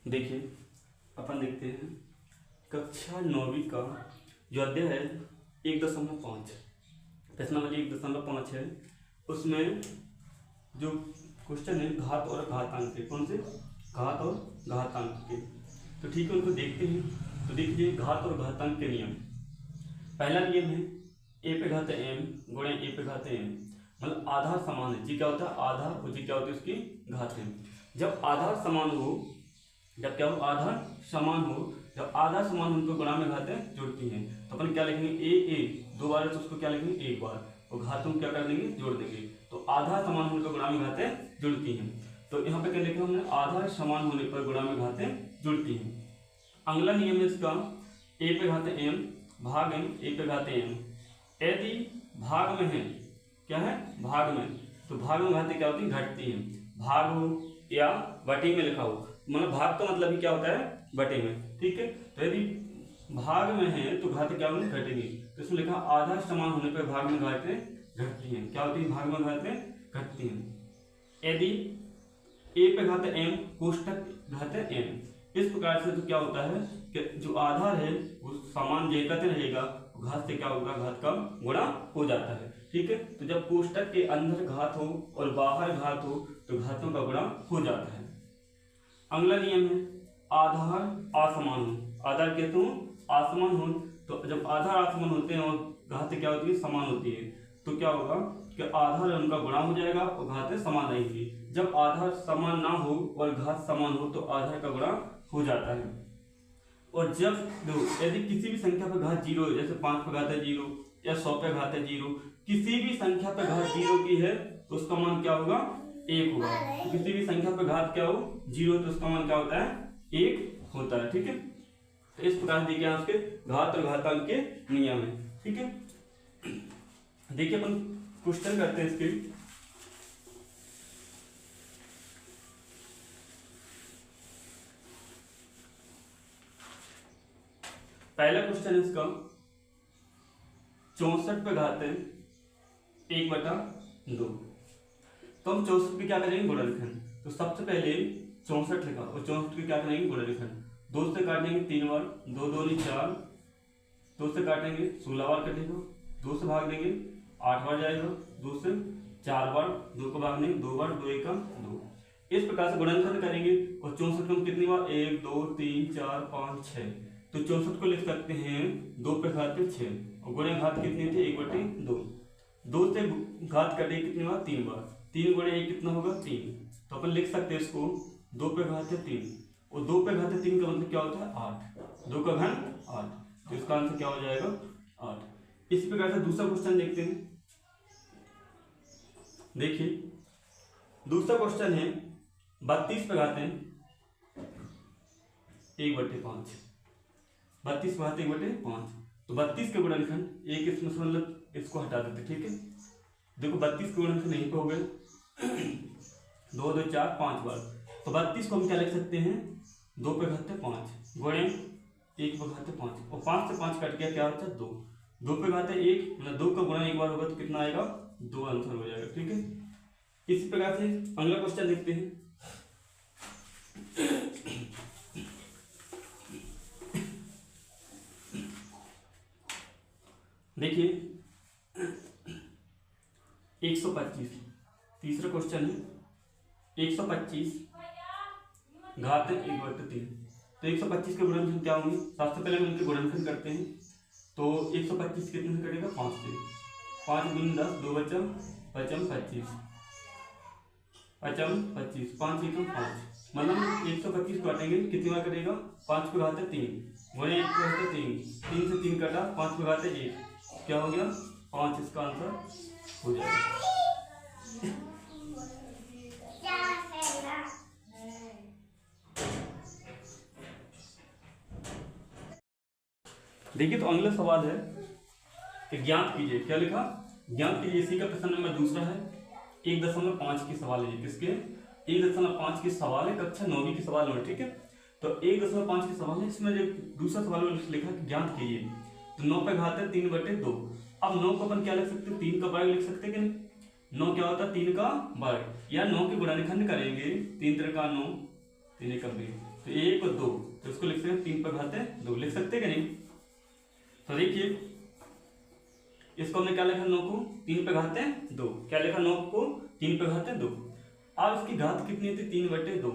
देखिए अपन देखते हैं कक्षा 9वीं का जो अध्याय है 1.5 प्रश्न नंबर 1.5 है। उसमें जो क्वेश्चन है घात और घातांक के, कौन से घात और घातांक के। तो ठीक है, उनको देखते हैं। तो देखिए घात और घातांक के नियम। पहला नियम है ए पे घात एम गुणे ए पे घात एम, मतलब आधार समान है। जी क्या होता है आधार, और जी क्या होती है उसकी घात है। जब आधार समान हो, जब क्या हो आधार समान हो, जब आधार समान हो उनको गुणा में घातें जुड़ती हैं। तो अपन क्या लिखेंगे ए दो बार है तो उसको क्या लिखेंगे एक बार, और घातों क्या कर देंगे जोड़ देंगे। तो आधार समान होने पर गुणा में घातें जुड़ती हैं। तो यहाँ पे क्या लिखा हमने आधार समान होने पर गुणा में घातें जुड़ती हैं। अगला नियम है इसका ए पे घात एम भाग एम ए पे घात एम। यदि भाग में है, क्या है भाग में, तो भाग में घातें क्या होती है घटती हैं। भाग हो या बटे में लिखा हो, मतलब भाग का मतलब ही क्या होता है बटे में, ठीक है। तो यदि भाग में है तो घातें क्या होंगी घटेंगी। तो इसमें लिखा आधार समान होने पर भाग में घातें घटती हैं। क्या होती है भाग में घातें घटती हैं। यदि ए पे घात एम कोष्टक घात एम, इस प्रकार से तो क्या होता है कि जो आधार है वो समान जैकते रहेगा, घात से क्या होगा घात का गुणा हो जाता है, ठीक है। तो जब कोष्टक के अंदर घात हो और बाहर घात हो तो घातों का गुणा हो जाता है। अगला नियम है आधार असमान हो। आधार कहते हो असमान हो, तो जब आधार असमान होते हैं और घातें क्या होती है समान होती है, तो क्या होगा कि आधार उनका गुणा हो जाएगा और घातें समान रहेंगी। जब आधार समान ना हो और घात समान हो तो आधार का गुणा हो जाता है। और जब यदि किसी भी संख्या पर घात जीरो है, जैसे 5 पे घात है जीरो या 100 पे घात है जीरो, किसी भी संख्या पर घात जीरो की है तो उसका मान क्या होगा 1 होगा। तो किसी भी संख्या पर घात क्या हो जीरो, तो उसका मान क्या होता है 1 होता है, ठीक है। तो इस प्रकार देखिए उसके घात और घातांक के नियम है, ठीक है। देखिए अपन क्वेश्चन करते हैं इसके। पहला क्वेश्चन है इसका 64 पे घात है 1/2। तो हम 64 पे क्या करेंगे गुणनखंड। तो सबसे पहले 64 लिखा और 64 पे क्या करेंगे गुणनखंड। 2 से काटेंगे 3 बार, 2 2 4, 2 से काटेंगे 16 बार कटेगा, 2 से भाग देंगे 8 बार जाएगा, 2 से 4 बार, 2 को भाग देंगे 2 बार, 2 1 2। इस प्रकार से गुणनखंड करेंगे। और 64 को कितनी बार 1 2 3 4 5 6, तो 64 को लिख सकते हैं 2 पे घात 6, और गुणे घात कितनी थी 1/2। 2 से घात कटे कितनी बार 3 बार, 3 गुणे 1 कितना होगा 3। तो अपन लिख सकते हैं इसको 2 पे घात 3, और 2 पे घात 3 का मतलब क्या होता है 8, 2 का घन 8, तो इसका आंसर क्या हो जाएगा 8। इसी प्रकार से दूसरा क्वेश्चन देखते हैं। देखिए दूसरा क्वेश्चन है 32 पे घात 1/5, 32 पे घात 1/5। तो 32 के गुणनखंड एक इसमें से मतलब इसको हटा देते, ठीक है। देखो 32 के गुणनखंड यहीं पे हो गए 2 2 4 5 बार। तो 32 को हम क्या लिख सकते हैं 2 पे घात 5 गुणे 1 पे घात 5, और 5 से 5 कट गया क्या होता है 2, 2 पे घात 1 मतलब 2 का गुणा एक बार होगा तो कितना आएगा 2 आंसर हो जाएगा, ठीक है। इसी प्रकार से अगला क्वेश्चन देखते हैं। देखिए 125 तीसरा क्वेश्चन है 125 घात 1/3। तो 125 के गुणनखंड क्या होंगे, सबसे पहले हम इनके गुणनखंड करते हैं। तो 125 कितने से कटेगा 5 से, 5 दूनी 10, 2 बचा पचम 25, पचम 25, 5 एकम 5, मतलब 125 काटेंगे कितनी बार कटेगा 5 पे घात 3 गुणे 1 पे घात 3, 3 से 3 कटा 5 पे घात 1, क्या हो गया 5, इसका आंसर हो जाएगा। देखिए तो अगला सवाल है कि ज्ञात कीजिए, क्या लिखा ज्ञात कीजिए। इसी का प्रश्न नंबर दूसरा है 1.5 की सवाल है, किसके 1.5 की सवाल है कक्षा 9वीं की सवाल है, ठीक है। तो 1.5 की सवाल है, इसमें जो दूसरा सवाल में लिखा कि ज्ञात कीजिए। तो 9 पे घात है 3/2। अब 9 को अपन क्या लिख सकते हैं 3 का वर्ग लिख सकते हैं कि नहीं। 9 क्या होता है 3 का वर्ग, या 9 के गुणनखंड करेंगे 3 3 का 9, 3 एकम 2, तो 1 और 2, तो इसको लिख सकते हैं 3 पे घाते 2, लिख सकते हैं कि नहीं। तो देखिए इसको हमने क्या लिखा, 9 को 3 पे घाते 2, क्या लिखा 9 को 3 पे घाते 2। अब इसकी घात कितनी थी, 3/2।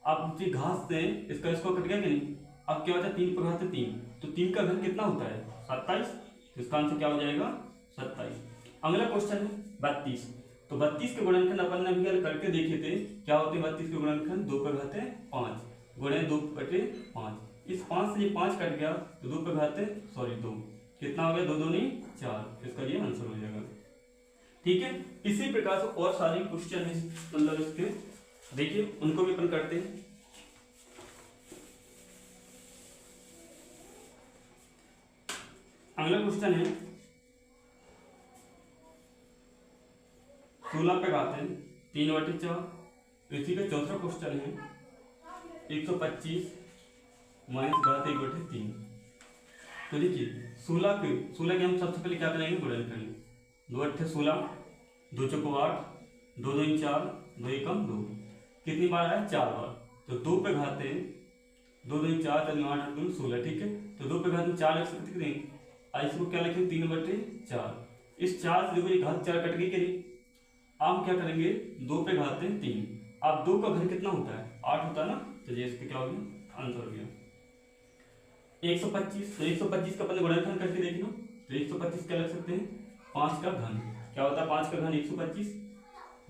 अब जी घात से इसका इसको कट गया कि नहीं, अब क्या होता है 3 पे घाते 3, तो 3 का घन कितना होता है 27, तो इसका आंसर क्या हो जाएगा 27। अगला क्वेश्चन है 32, तो 32 के गुणनखंड अपन ने अभी करके देखे थे, क्या होते हैं 32 के गुणनखंड, 2 पे घाते 5 गुणे 2/5, इस 5 से ये 5 कट गया तो 2 पे घाते 2, कितना हो गया 2 दूनी 4, इसका ये आंसर हो जाएगा। ठीक है, इसी प्रकार से और सारे क्वेश्चन है मतलब इसके, देखिए उनको भी अपन करते हैं। अगला क्वेश्चन है 16 पे घाते 3/4, इसी का चौथा क्वेश्चन है 125 माइनस घात 1/3। तो देखिए 16 के हम सबसे पहले क्या करेंगे, गुणन करेंगे, 2 अट्ठे 16, 2 चौको 8, 2 दूनी 4, 2 एकम 2, कितनी बार आया 4 बार, तो 2 पे घाते 2 दूनी 4, 4 8 8 दूनी 16, ठीक है, तो 2 पे घात में 4 लिख सकते हैं, इसको क्या लिखेंगे 3/4, इस 4 से देखो ये घात 4 कट गई कि नहीं। अब हम क्या करेंगे 2 पे घाते 3, अब 2 का घन कितना होता है 8 होता है ना, तो ये इसका क्या हो गया आंसर हो गया 125। तो 125 का अपन गुणनखंड करके देख लो, तो 125 क्या लग सकते हैं 5 का घन, क्या होता है 5 का घन 125,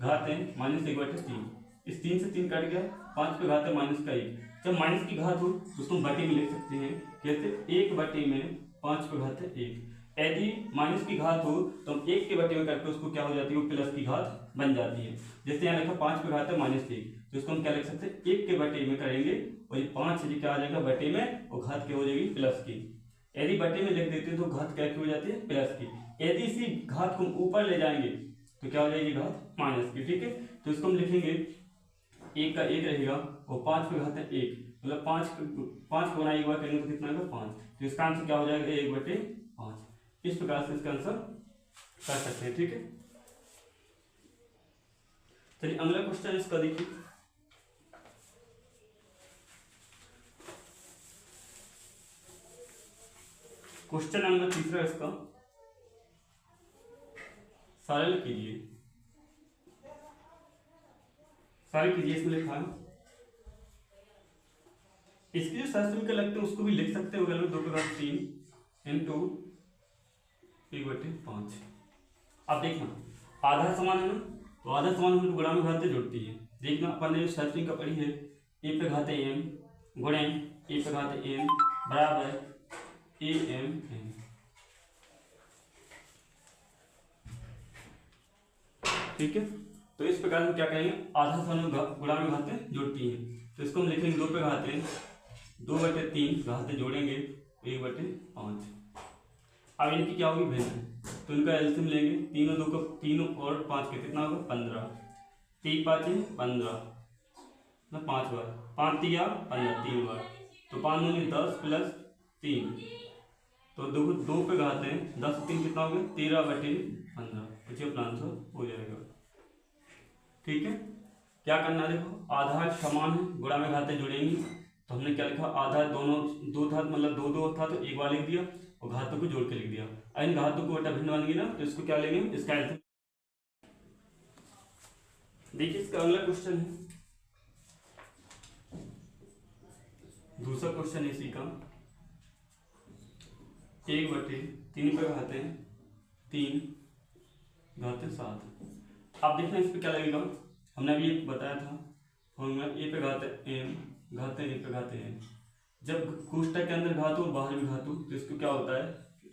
घात है -1/3, इस 3 से 3 कट गया, 5 पे घात है -1, जब माइनस की घात हो तो उसको बटे में लिख सकते हैं, कैसे 1/5 पे घात है 1, यदि माइनस की घात हो तो हम 1 के बटे में करके उसको क्या हो जाती है, वो प्लस की घात बन जाती है। जैसे यहाँ लिखा 5 पे घात है -1, तो इसको हम क्या लिख सकते हैं 1 के बटे में करेंगे, और ये 5 से क्या आ जाएगा बटे में, और घात क्या हो जाएगी प्लस की। यदि बटे में लिख देते हैं तो घात क्या हो जाती है प्लस की, यदि इसी घात को हम ऊपर ले जाएंगे तो क्या हो जाएगी घात माइनस की। ठीक है, तो इसको हम लिखेंगे 1 का 1 रहेगा, और 5 पे घात है 1, मतलब 5 गुना 1 बार करेंगे तो कितना होगा 5, तो इसका आंसर क्या हो जाएगा 1/5। इस प्रकार से इसका आंसर कर सकते हैं। ठीक है, चलिए अगला क्वेश्चन इसका देखिए, क्वेश्चन नंबर 3 इसका, सरल कीजिए, इसमें लिखा है, इसकी जो शास्त्र लगते हैं उसको भी लिख सकते हो, 2 पे घात 3 इंटू 1/5। अब देखना आधा समान है ना, तो आधा समान हम गुणा में घाते जुड़ती है। देखना अपन ने शास्त्री का पढ़ी है, ए पे घाते m गुणे ए पे घाते m बराबर am। ठीक है, तो इस प्रकार हम क्या करेंगे, आधा समान गुणा में घाते जुड़ती है, तो इसको हम लिखेंगे 2 पे घाते 2/3 घाते जोड़ेंगे 1/5। अब इनकी क्या होगी भिन्न, तो इनका एलसीएम लेंगे, 3 और 5 के कितना होगा 15, 3 5 15, 5 बार 5 3 15 3 बार, तो 5 दूनी 10 प्लस 3, तो 2 पे घाते 10 3 कितना हो गया 13/15, बच्चे अपना आंसर हो जाएगा। ठीक है, क्या करना है देखो, आधा समान है गुणा में घाते जुड़ेंगी, तो हमने क्या लिखा आधा दोनों दो था, मतलब 2 2 था तो एक बार लिख दिया, और घातों को जोड़ के लिख दिया। इन घातों को बटा भिन्न बनेगी ना, तो इसको क्या लेंगे इसका आंसर। देखिए इसका अगला क्वेश्चन है, दूसरा क्वेश्चन इसी का, 1/3 पे घाते 3 घाते 7। अब देखना इस पे क्या लगेगा, हमने अभी एक बताया था फॉर्मूला, ए पे घाते m घाते ए पे घाते n, जब कोष्टक के अंदर घात हो बाहर भी घात हो तो इसको क्या होता है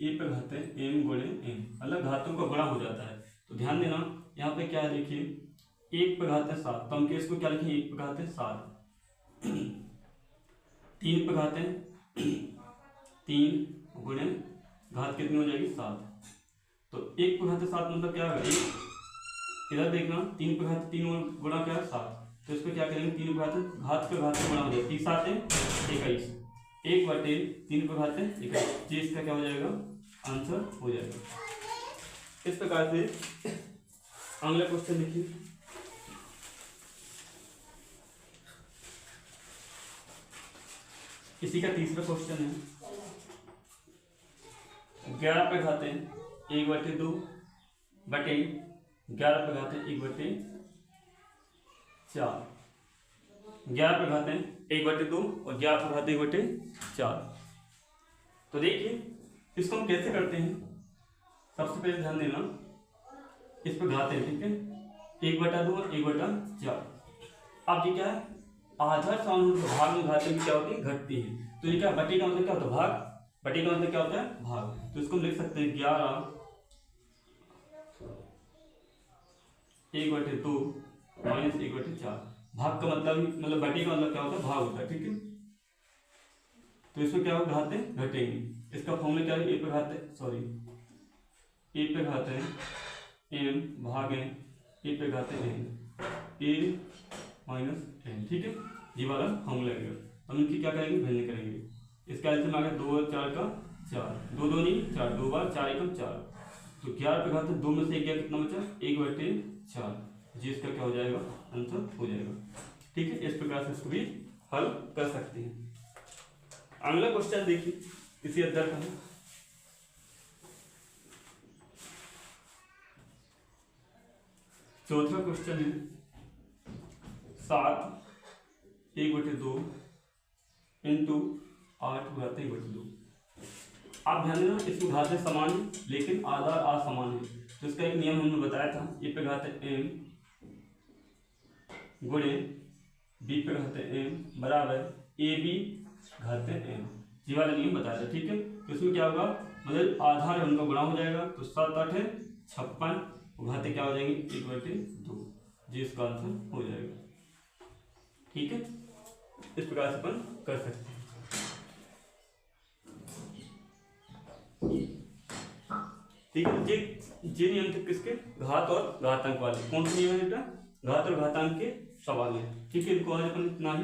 ए पे घाते m गुणे n, मतलब घातों का गुणा हो जाता है। तो ध्यान देना यहाँ पे क्या है, देखिए 1 पे घाते 7, तो हम इसको क्या लिखेंगे 1 पे घाते 7, 3 पे घाते 3 गुणे घात कितनी हो जाएगी 7, तो 1 पे घाते 7 मतलब क्या है, इधर देखना 3 पे घाते 3 गुणा क्या है 7, तो इस पे क्या करेंगे 3 पे घात पे घात गुणा हो जाएगा, 3 7 21, 1/3 पे घाते 21, इसका क्या हो जाएगा आंसर हो जाएगा। इस प्रकार से अगला क्वेश्चन देखिए, इसी का तीसरा क्वेश्चन है 11 पे घाते 1/2 बटे 11 पे घाते 1/4। 11 पे घाते 1/2 और 11 पे घाते 1/4। तो देखिए इसको हम कैसे करते हैं। सबसे पहले ध्यान देना, इस पर घाते हैं, ठीक है, 1/2 और 1/4। अब ये क्या है, आधार सामान्य भाग में घाते की क्या होती है, घटती है। तो ये क्या, बटे का मतलब क्या होता है, भाग। बटे का मतलब क्या होता है, भाग। तो इसको हम लिख सकते हैं 11 1/2 माइनस 1/4। भाग का मतलब बटे का मतलब क्या होता है, भाग होता है, ठीक है। तो इसमें क्या होगा, घाते घटेंगे। इसका फॉर्मूला क्या है, ए पे घाते एम भागे ए पे घाते एन, ए माइनस एन, ठीक है। ये वाला फॉर्मूला लगेगा। हम इनकी क्या करेंगे, भिन्न करेंगे। इसका एल्सियम आ गया 2 और 4 का 4, 2 2 नहीं 4, 2 बार 4 एकम 4। तो 11 पे घाते 2 में से 1 गया, कितना बचा, 1/4। जी इसका क्या हो जाएगा, आंसर हो जाएगा, ठीक है। इस प्रकार से इसको भी हल कर सकते हैं। अगला क्वेश्चन देखिए इसी अध्याय का है। चौथा क्वेश्चन है 7 1/2 इंटू 8 घाते 1/2। आप ध्यान देना, इसमें घाते समान है लेकिन आधार असमान है। तो इसका एक नियम हमने बताया था, ए पे घाते एम गुणे बी पे घाते एम बराबर ए बी घाते एम। ये वाला नियम बताया था, ठीक है। तो इसमें क्या होगा, मतलब आधार है उनका गुणा हो जाएगा। तो 7 8 है 56, घाते क्या हो जाएंगे 1/2। जी इसका आंसर हो जाएगा, ठीक है। इस प्रकार से अपन कर सकते हैं, ठीक है। ये नियम थे किसके, घात और घातांक वाले। कौन से नियम है बेटा, घात और घातांक के सवाल है, ठीक है। इनको आज अपन इतना ही